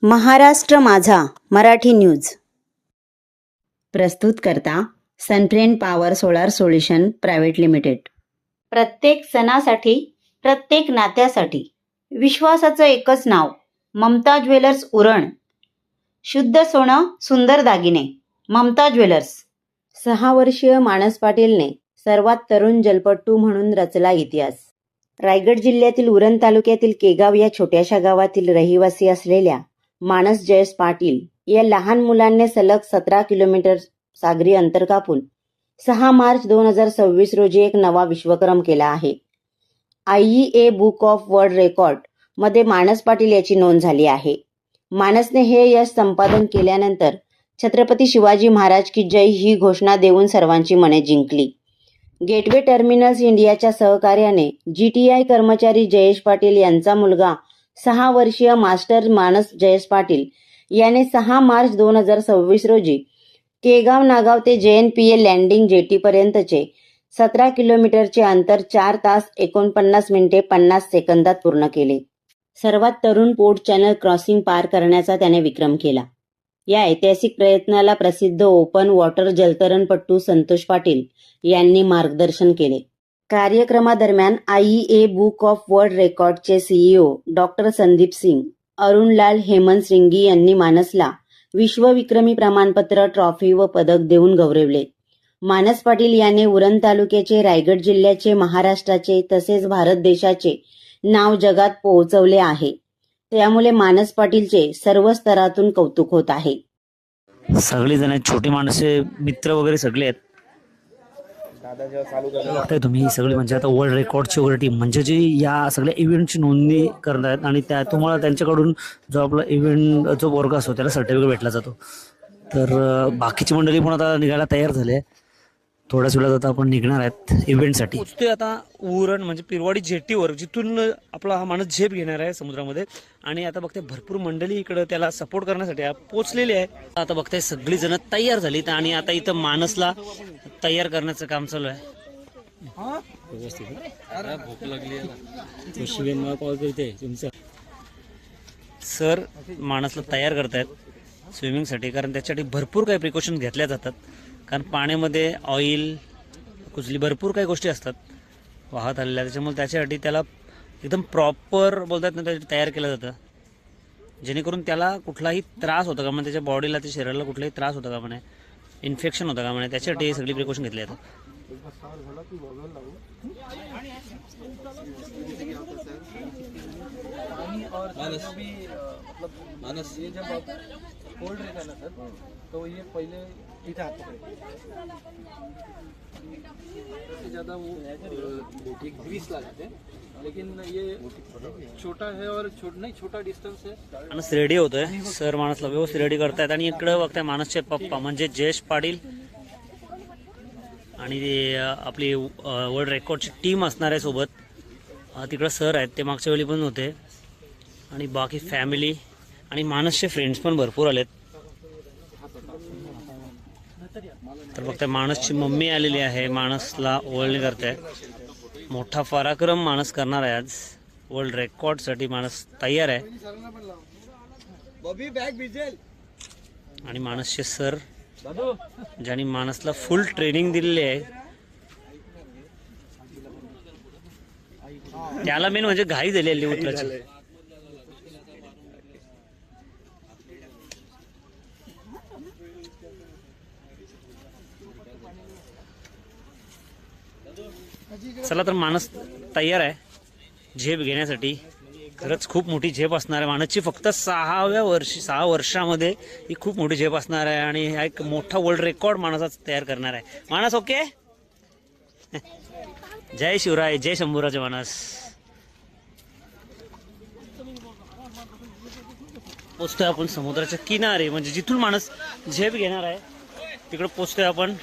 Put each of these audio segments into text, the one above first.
महाराष्ट्र माझा मराठी न्यूज प्रस्तुत करता Sunfriend power solar solution private limited. प्रत्येक सणासाठी, प्रत्येक नात्यासाठी विश्वासाचं एकच नाव, ममता ज्वेलर्स उरण। शुद्ध सोनं, सुंदर दागिने, ममता ज्वेलर्स। 6 वर्षीय मानस पाटीलने सर्वात तरुण जलपट्टू म्हणून रचला इतिहास। रायगड जिल्ह्यातील उरण तालुक्यातील केगाव या छोट्याशा गावातील रहिवासी असलेल्या मानस जयेश पाटील या लहान मुलांनी सलग 17 किलोमीटर सागरी अंतर कापून 6 मार्च 2026 रोजी एक नवा विश्वक्रम केला आहे। IEA book of world record मध्ये मानस पाटील याची नोंद झाली आहे। मानसने हे यश संपादन केल्यानंतर छत्रपती शिवाजी महाराज की जय ही घोषणा देऊन सर्वांची मने जिंकली। गेटवे टर्मिनल्स इंडियाच्या सहकार्याने GTI कर्मचारी जयेश पाटील यांचा मुलगा 6 वर्षीय मास्टर मानस जयेश पाटील याने 6 मार्च 2026 रोजी केगाव नागाव ते JNPA लँडिंग जेटीपर्यंतचे 17 किलोमीटरचे अंतर 4 तास 49 मिनिटे 50 सेकंदात पूर्ण केले। सर्वात तरुण पोर्ट चॅनल क्रॉसिंग पार करण्याचा त्याने विक्रम केला। या ऐतिहासिक प्रयत्नाला प्रसिद्ध ओपन वॉटर जलतरणपटू संतोष पाटील यांनी मार्गदर्शन केले। कार्यक्रमादरम्यान IEA बुक ऑफ वर्ल्ड रेकॉर्डचे CEO डॉक्टर संदीप सिंग, अरुणलाल हेमंत सिंगी यांनी मानसला विश्वविक्रमी प्रमाणपत्र, ट्रॉफी व पदक देऊन गौरवले। मानस पाटील याने उरण तालुक्याचे, रायगड जिल्ह्याचे, महाराष्ट्राचे तसेच भारत देशाचे नाव जगात पोहोचवले आहे। त्यामुळे मानस पाटीलचे सर्व स्तरातून कौतुक होत आहे। सगळे जण छोटे माणसे, मित्र वगैरे सगळे आहेत। बघताय तुम्ही सगळे म्हणजे आता वर्ल्ड रेकॉर्डची वगैरे टीम म्हणजे जी या सगळ्या इव्हेंटची नोंदणी करत आहेत आणि त्या तुम्हाला त्यांच्याकडून जो आपला इव्हेंट जो वर्ग असतो त्याला सर्टिफिकेट भेटला जातो। तर बाकीची मंडळी पण आता निघायला तयार झाले। थोड्याच वेळात आता आपण निघणार आहेत इव्हेंटसाठी। पोचतोय आता उरण म्हणजे पिरवाडी जेटीवर, जिथून आपला हा माणूस झेप घेणार आहे समुद्रामध्ये। आणि आता बघताय भरपूर मंडळी इकडे त्याला सपोर्ट करण्यासाठी पोचलेली आहे। आता बघताय सगळी जण तयार झालीत आणि आता इथं मानसला तयार करण्याचं काम चालू आहे। सर माणसला तयार करतायत स्विमिंगसाठी, कारण त्याच्यासाठी भरपूर काही प्रिकॉशन्स घेतल्या जातात। कारण पाण्यामध्ये ऑइल, कुजली भरपूर काही गोष्टी असतात वाहत आलेल्या, त्याच्यामुळे त्याच्यासाठी त्याला एकदम प्रॉपर बोलतात ना ते तयार केलं जातं, जेणेकरून त्याला कुठलाही त्रास होता का म्हणजे त्याच्या बॉडीला, त्या शरीराला कुठलाही त्रास होता का म्हणे, इन्फेक्शन होतं का म्हणे, त्याच्यासाठी सगळी प्रिकॉशन घेतली जातात। मानस ये जब आप कोल्ड रहता है ना सर, तो ये पहले इधर हाथ पकड़े, इससे ज़्यादा वो ग्रीस लगाते हैं, लेकिन ये छोटा है और छोटा डिस्टेंस है। माणस रेडी होतोय, सर माणसला व्यवस्थित रेडी करतायत। आणि इकडे बघताय मानसचे पप्पा म्हणजे जयेश पाटील आणि आपली वर्ल्ड रेकॉर्डची टीम असणार आहे सोबत। तिकडे सर आहेत, ते मागच्या वेळी पण होते, आणि बाकी फॅमिली आणि मानसचे फ्रेंड्स पण भरपूर आलेत। तर बघताय मानसची मम्मी आलेली आहे, मानसला ओळणी करते। मोठा पराक्रम मानस करणार आहे आज, वर्ल्ड रेकॉर्डसाठी मानस तयार आहे। आणि मानसचे सर ज्यांनी मानसला फुल ट्रेनिंग दिलेली आहे, त्याला मेन म्हणजे घाई झालेली उतरायची। चला तर मानस तयार आहे झेप घेण्यासाठी। खरंच खूप मोठी झेप असणार आहे मानसची, फक्त 6 वर्षामध्ये ही खूप मोठी झेप असणार आहे। आणि हा एक मोठा वर्ल्ड रेकॉर्ड मानसाच तयार करणार आहे। मानस ओके? जय शिवराय, जय शंभूराजे मानस। पोचतोय आपण समुद्राच्या किनारे, म्हणजे जिथून मानस झेप घेणार आहे तिकडे पोचतोय आपण।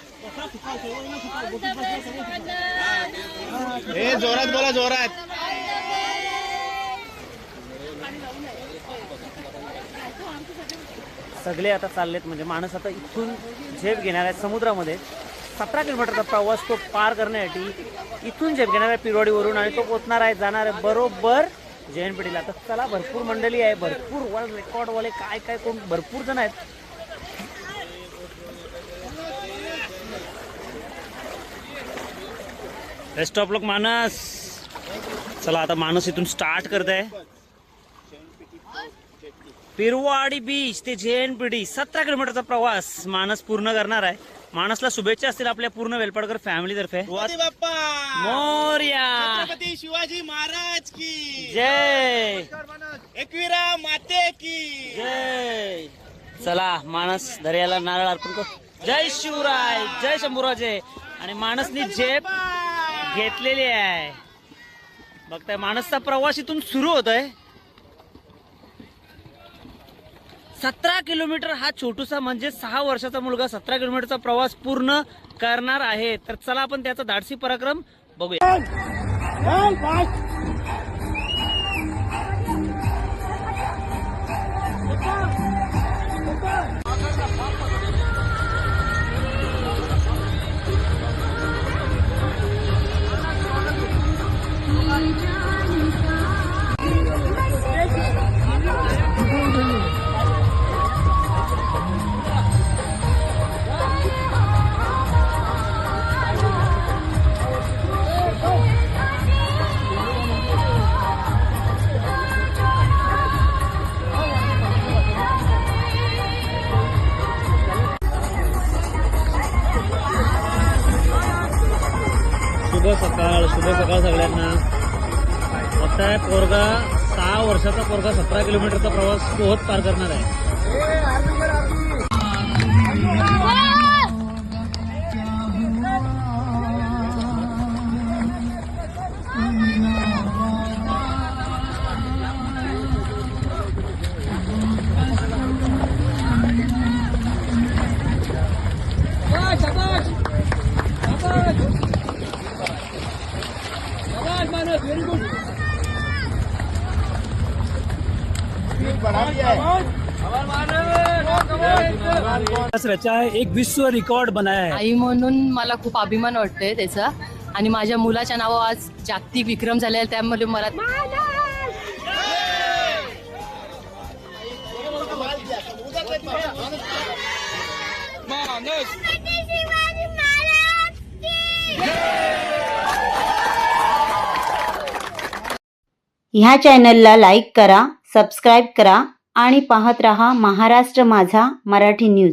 जोरात बोला, जोरात। सगळे आता चाललेत, म्हणजे माणस आता इथून झेप घेणार आहे समुद्रामध्ये। 17 किलोमीटरचा प्रवास तो पार करण्यासाठी इथून झेप घेणार आहे पिरवाडीवरून, आणि तो पोचणार आहे, जाणार आहे बरोबर जैन पिढीला. आता चला, भरपूर मंडळी आहे, भरपूर वर्ल्ड रेकॉर्डवाले काय काय कोण भरपूर जण आहेत. बेस्ट ऑफ लक मानस. चला आता मानस इथून स्टार्ट करत आहे. पिरवाडी बीच ते जैन पिढी 17 किलोमीटरचा प्रवास मानस पूर्ण करणार आहे. मानसला शुभेच्छा असतील आपल्या पूर्ण वेलपाडकर फॅमिली तर्फे. मोरया. छत्रपती शिवाजी महाराज की जय. एकविरा माते की जय. चला मानस दर्याला नारळ अर्पण कर. जय शिवराय, जय शंभूराजे. आणि मानसनी झेप घेतलेली आहे. बघताय मानसचा प्रवास इथून सुरू होत आहे. 17 किलोमीटर हा छोटूसा म्हणजे 6 वर्षाचा मुलगा 17 किलोमीटरचा प्रवास पूर्ण करणार आहे. तर चला आपण त्याचा धाडसी पराक्रम बघूया. शुभ सकाळ सगळ्यांना. बघताय पोरगा 6 वर्षाचा पोरगा 17 किलोमीटरचा प्रवास पोहत पार करणार आहे. रचा है, एक विश्व रिकॉर्ड बनाया है. आई म्हणून मला खूप अभिमान वाटतोय त्याचा. आणि माझ्या मुलाच्या नावावर आज जागतिक विक्रम झाले, त्यामुळे मला ह्या चॅनलला लाईक करा, सबस्क्राईब करा आणि पाहत रहा महाराष्ट्र माझा मराठी न्यूज.